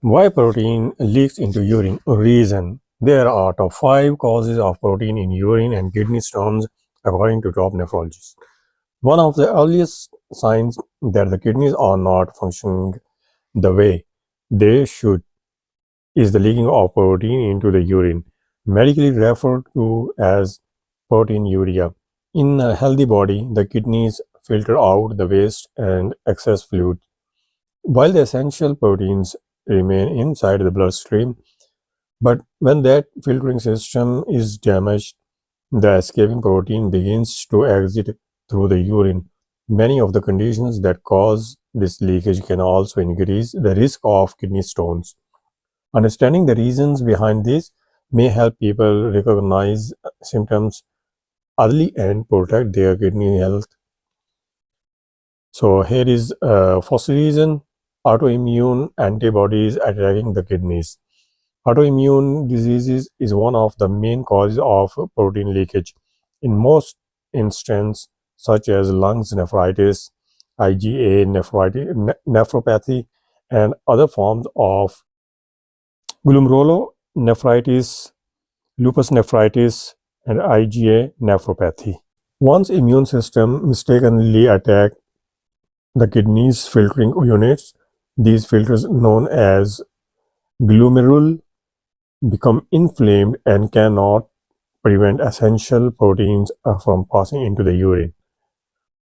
Why protein leaks into urine? Reason. There are top 5 causes of protein in urine and kidney stones according to top nephrologists. One of the earliest signs that the kidneys are not functioning the way they should is the leaking of protein into the urine, medically referred to as proteinuria. In a healthy body, the kidneys filter out the waste and excess fluid, while the essential proteins remain inside the bloodstream. But when that filtering system is damaged, the escaping protein begins to exit through the urine. Many of the conditions that cause this leakage can also increase the risk of kidney stones. Understanding the reasons behind this may help people recognize symptoms early and protect their kidney health. So here is first reason: autoimmune antibodies attacking the kidneys. Autoimmune diseases is one of the main causes of protein leakage. In most instances, such as lungs nephritis, IgA nephropathy, and other forms of glomerulonephritis, lupus nephritis, and IgA nephropathy. One's immune system mistakenly attack the kidney's filtering units. These filters, known as glomeruli, become inflamed and cannot prevent essential proteins from passing into the urine.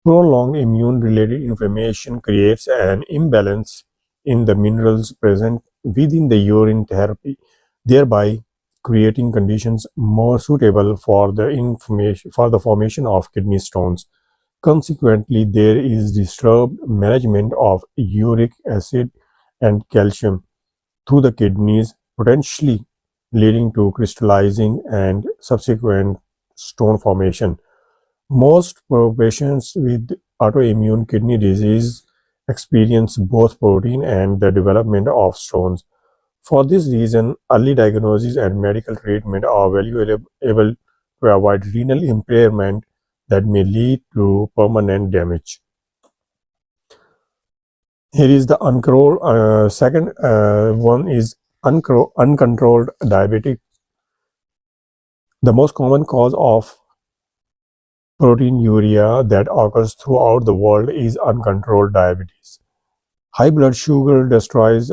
Prolonged immune-related inflammation creates an imbalance in the minerals present within the urine therapy, thereby creating conditions more suitable for the formation of kidney stones. Consequently, there is disturbed management of uric acid and calcium through the kidneys, potentially leading to crystallizing and subsequent stone formation. Most patients with autoimmune kidney disease experience both protein and the development of stones. For this reason, early diagnosis and medical treatment are valuable to avoid renal impairment that may lead to permanent damage. Here is the second one is uncontrolled diabetic. The most common cause of proteinuria that occurs throughout the world is uncontrolled diabetes. High blood sugar destroys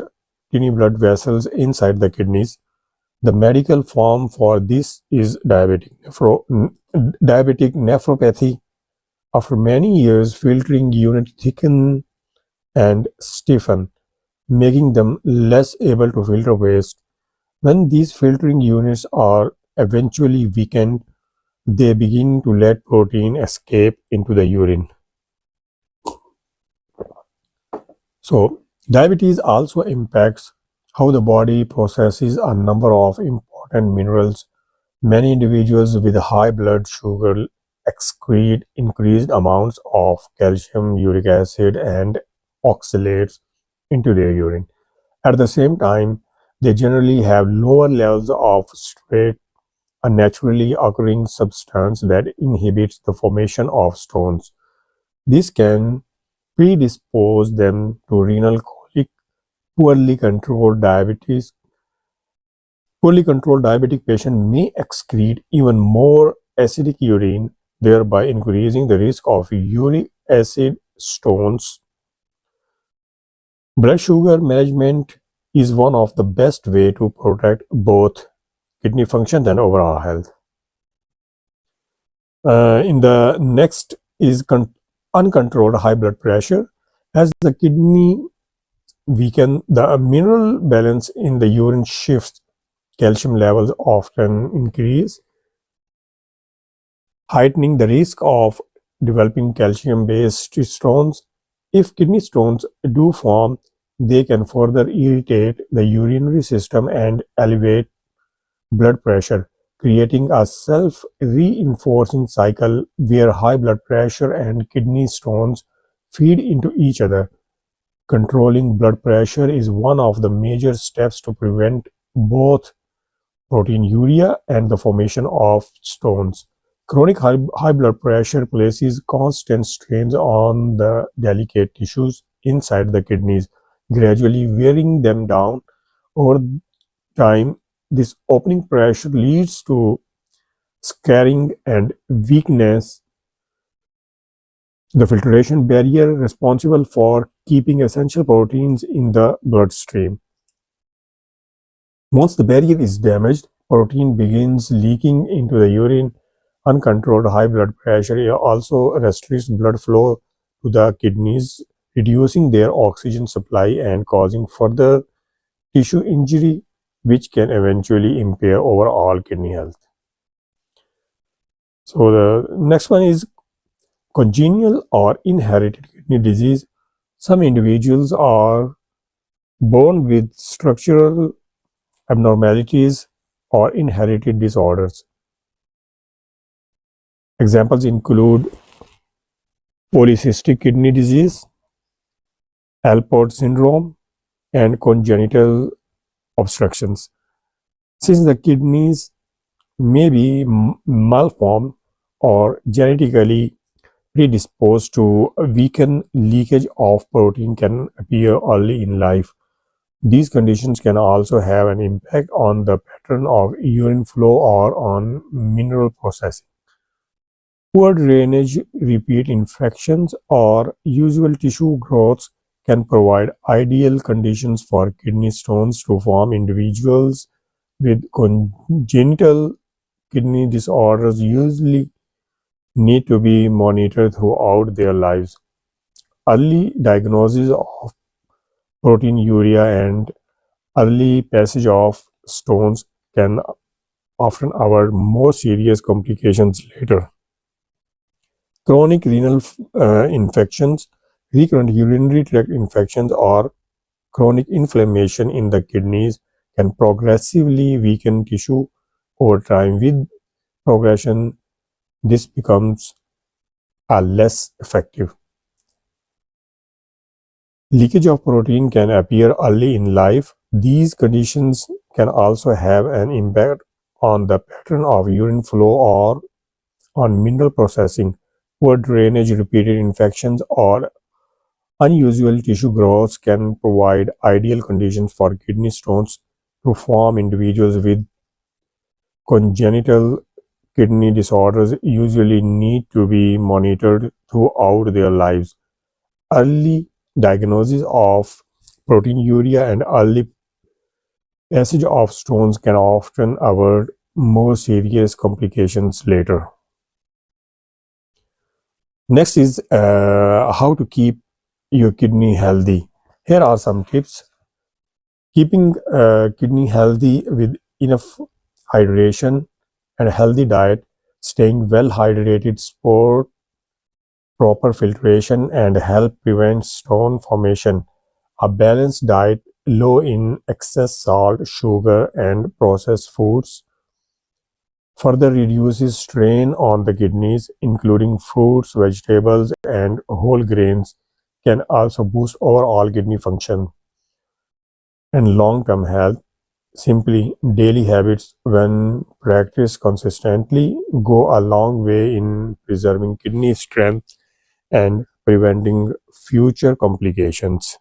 tiny blood vessels inside the kidneys. The medical form for this is diabetic nephropathy. After many years, filtering units thicken and stiffen, making them less able to filter waste. When these filtering units are eventually weakened, they begin to let protein escape into the urine. So, diabetes also impacts how the body processes a number of important minerals. Many individuals with high blood sugar excrete increased amounts of calcium, uric acid, and oxalates into their urine. At the same time, they generally have lower levels of strate, a naturally occurring substance that inhibits the formation of stones. This can predispose them to renal colic. Poorly controlled diabetic patient may excrete even more acidic urine, thereby increasing the risk of uric acid stones. Blood sugar management is one of the best way to protect both kidney function and overall health. In the next is uncontrolled high blood pressure. As the kidney weaken, the mineral balance in the urine shifts. Calcium levels often increase, heightening the risk of developing calcium-based stones. If kidney stones do form, they can further irritate the urinary system and elevate blood pressure, creating a self-reinforcing cycle where high blood pressure and kidney stones feed into each other. Controlling blood pressure is one of the major steps to prevent both proteinuria and the formation of stones. Chronic high blood pressure places constant strains on the delicate tissues inside the kidneys, gradually wearing them down. Over time, this opening pressure leads to scarring and weakness. The filtration barrier responsible for keeping essential proteins in the bloodstream. Once the barrier is damaged, protein begins leaking into the urine. Uncontrolled high blood pressure also restricts blood flow to the kidneys, reducing their oxygen supply and causing further tissue injury, which can eventually impair overall kidney health. So the next one is congenital or inherited kidney disease. Some individuals are born with structural abnormalities or inherited disorders. Examples include polycystic kidney disease, Alport syndrome, and congenital obstructions. Since the kidneys may be malformed or genetically predisposed to weaken, leakage of protein can appear early in life. These conditions can also have an impact on the pattern of urine flow or on mineral processing. Poor drainage, repeat infections, or usual tissue growths can provide ideal conditions for kidney stones to form. Individuals with congenital kidney disorders usually need to be monitored throughout their lives. Early diagnosis of proteinuria and early passage of stones can often avoid more serious complications later. Chronic renal infections, recurrent urinary tract infections, or chronic inflammation in the kidneys can progressively weaken tissue over time. With progression, this becomes less effective. Leakage of protein can appear early in life. These conditions can also have an impact on the pattern of urine flow or on mineral processing. Poor drainage, repeated infections, or unusual tissue growths can provide ideal conditions for kidney stones to form. Individuals with congenital kidney disorders usually need to be monitored throughout their lives. Early diagnosis of proteinuria and early passage of stones can often avoid more serious complications later. Next is how to keep your kidney healthy. Here are some tips. Keeping kidney healthy with enough hydration and healthy diet, staying well hydrated, sport, proper filtration, and help prevent stone formation. A balanced diet, low in excess salt, sugar, and processed foods, further reduces strain on the kidneys, including fruits, vegetables, and whole grains, can also boost overall kidney function and long-term health. Simply, daily habits, when practiced consistently, go a long way in preserving kidney strength and preventing future complications.